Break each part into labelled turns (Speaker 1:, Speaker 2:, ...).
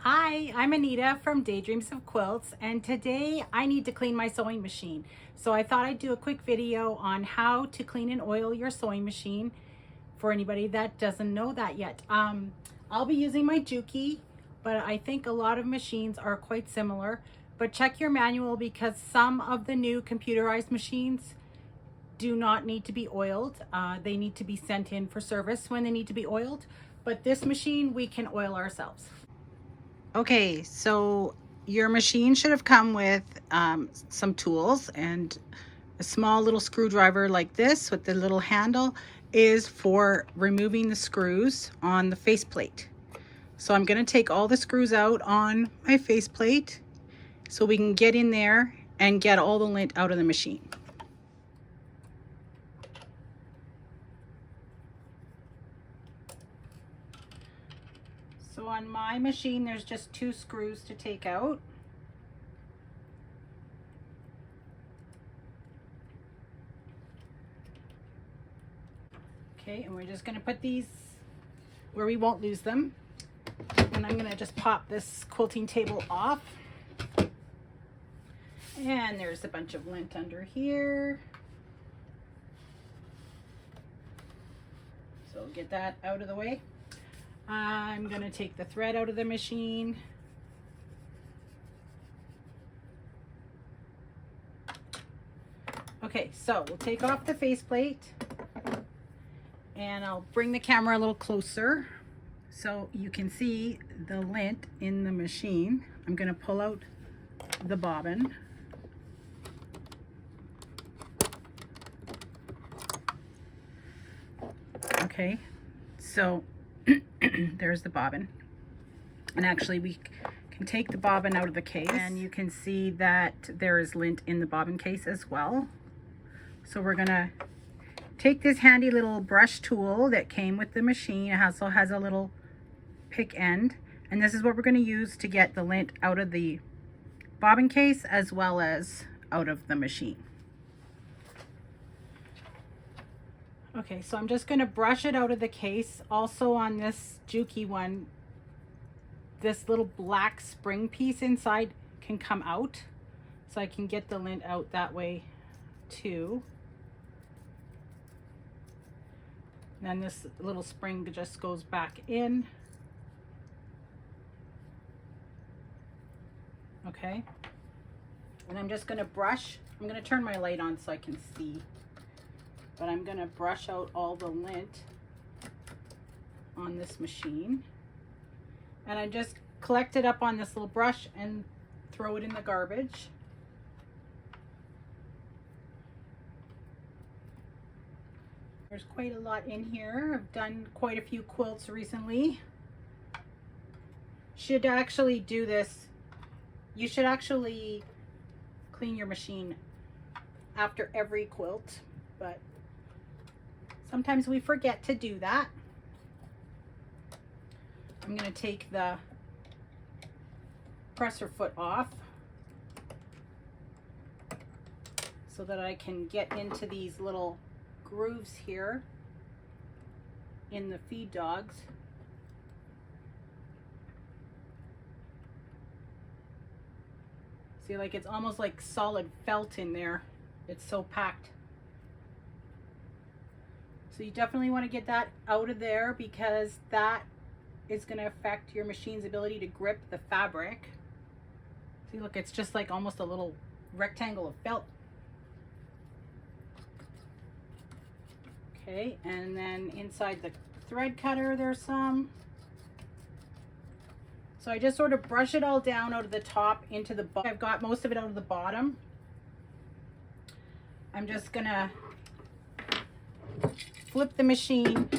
Speaker 1: Hi, I'm Anita from Daydreams of Quilts, and today I need to clean my sewing machine. So I thought I'd do a quick video on how to clean and oil your sewing machine for anybody that doesn't know that yet. I'll be using my Juki, but I think a lot of machines are quite similar. But check your manual because some of the new computerized machines do not need to be oiled. They need to be sent in for service when they need to be oiled. But this machine, we can oil ourselves. Okay, so your machine should have come with some tools, and a small little screwdriver like this with the little handle is for removing the screws on the faceplate. So I'm going to take all the screws out on my faceplate so we can get in there and get all the lint out of the machine. So on my machine, there's just 2 screws to take out. Okay, and we're just going to put these where we won't lose them. And I'm going to just pop this quilting table off. And there's a bunch of lint under here. So get that out of the way. I'm going to take the thread out of the machine. Okay, so we'll take off the faceplate and I'll bring the camera a little closer so you can see the lint in the machine. I'm going to pull out the bobbin. Okay, so there's the bobbin, and actually we can take the bobbin out of the case and you can see that there is lint in the bobbin case as well. So we're gonna take this handy little brush tool that came with the machine. It also has a little pick end, and this is what we're going to use to get the lint out of the bobbin case as well as out of the machine. Okay, so I'm just going to brush it out of the case. Also on this Juki one, this little black spring piece inside can come out, so I can get the lint out that way too. And then this little spring just goes back in. Okay, and I'm just going to brush. I'm going to turn my light on so I can see. But I'm going to brush out all the lint on this machine. And I just collect it up on this little brush and throw it in the garbage. There's quite a lot in here. I've done quite a few quilts recently. Should actually do this. You should actually clean your machine after every quilt, but sometimes we forget to do that. I'm going to take the presser foot off so that I can get into these little grooves here in the feed dogs. See, like it's almost like solid felt in there. It's so packed. So you definitely want to get that out of there because that is going to affect your machine's ability to grip the fabric. See, look, it's just like almost a little rectangle of felt. Okay, and then inside the thread cutter there's some. So I just sort of brush it all down out of the top into the bottom. I've got most of it out of the bottom. I'm just gonna flip the machine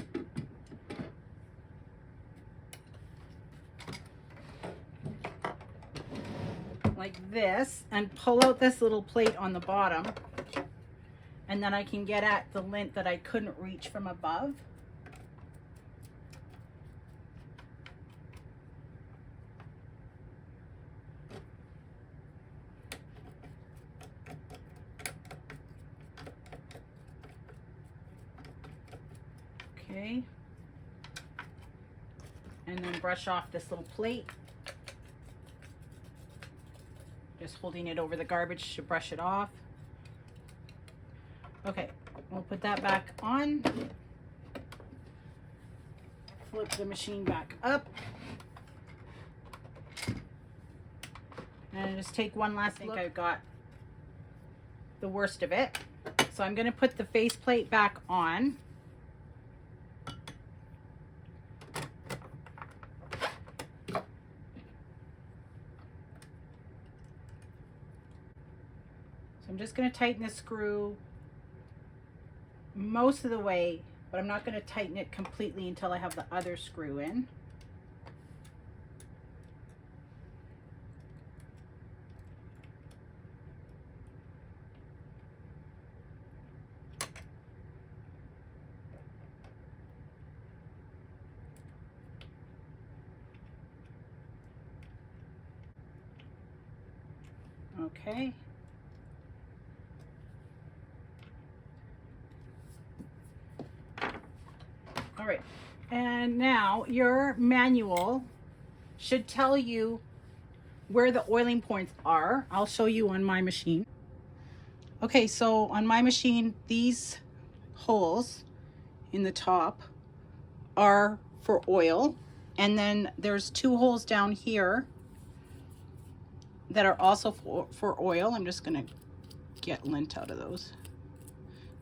Speaker 1: like this and pull out this little plate on the bottom, and then I can get at the lint that I couldn't reach from above. Okay, and then brush off this little plate. Just holding it over the garbage to brush it off. Okay, we'll put that back on. Flip the machine back up. And just take one last look. I think I've got the worst of it. So I'm going to put the faceplate back on. So I'm just going to tighten the screw most of the way, but I'm not going to tighten it completely until I have the other screw in. Okay. All right. And now your manual should tell you where the oiling points are. I'll show you on my machine. Okay, so on my machine, these holes in the top are for oil. And then there's 2 holes down here that are also for oil. I'm just gonna get lint out of those.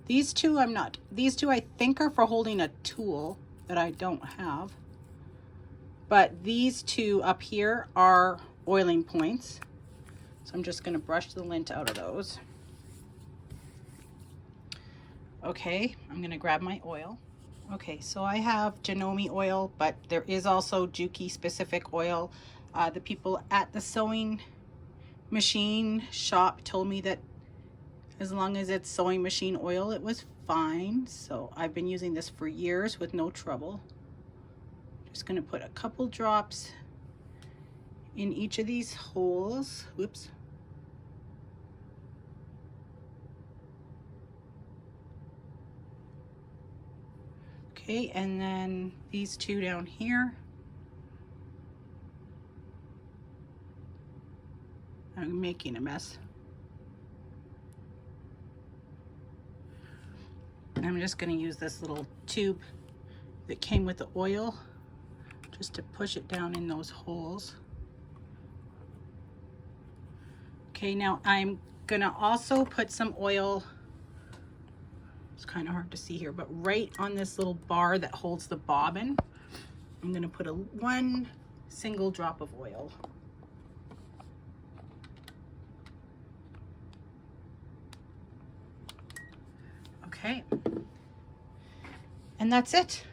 Speaker 1: These two I think are for holding a tool that I don't have. But these 2 up here are oiling points. So I'm just gonna brush the lint out of those. Okay, I'm gonna grab my oil. Okay, so I have Janome oil, but there is also Juki specific oil. The people at the sewing machine shop told me that as long as it's sewing machine oil, it was fine. So I've been using this for years with no trouble. Just gonna put a couple drops in each of these holes. Whoops. Okay, and then these 2 down here. I'm making a mess. I'm just going to use this little tube that came with the oil just to push it down in those holes. Okay, now I'm going to also put some oil, it's kind of hard to see here, but right on this little bar that holds the bobbin, I'm going to put one single drop of oil. Okay, and that's it.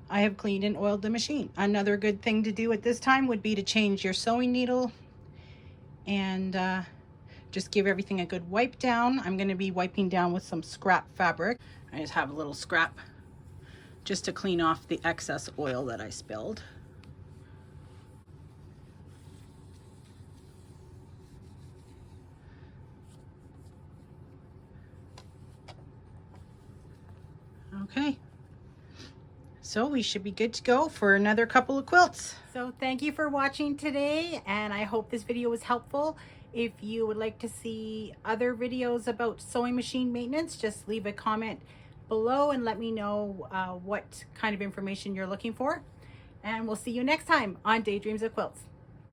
Speaker 1: I have cleaned and oiled the machine. Another good thing to do at this time would be to change your sewing needle and just give everything a good wipe down. I'm going to be wiping down with some scrap fabric. I just have a little scrap just to clean off the excess oil that I spilled. Okay, so we should be good to go for another couple of quilts. So thank you for watching today, and I hope this video was helpful. If you would like to see other videos about sewing machine maintenance, just leave a comment below and let me know what kind of information you're looking for. And we'll see you next time on Daydreams of Quilts.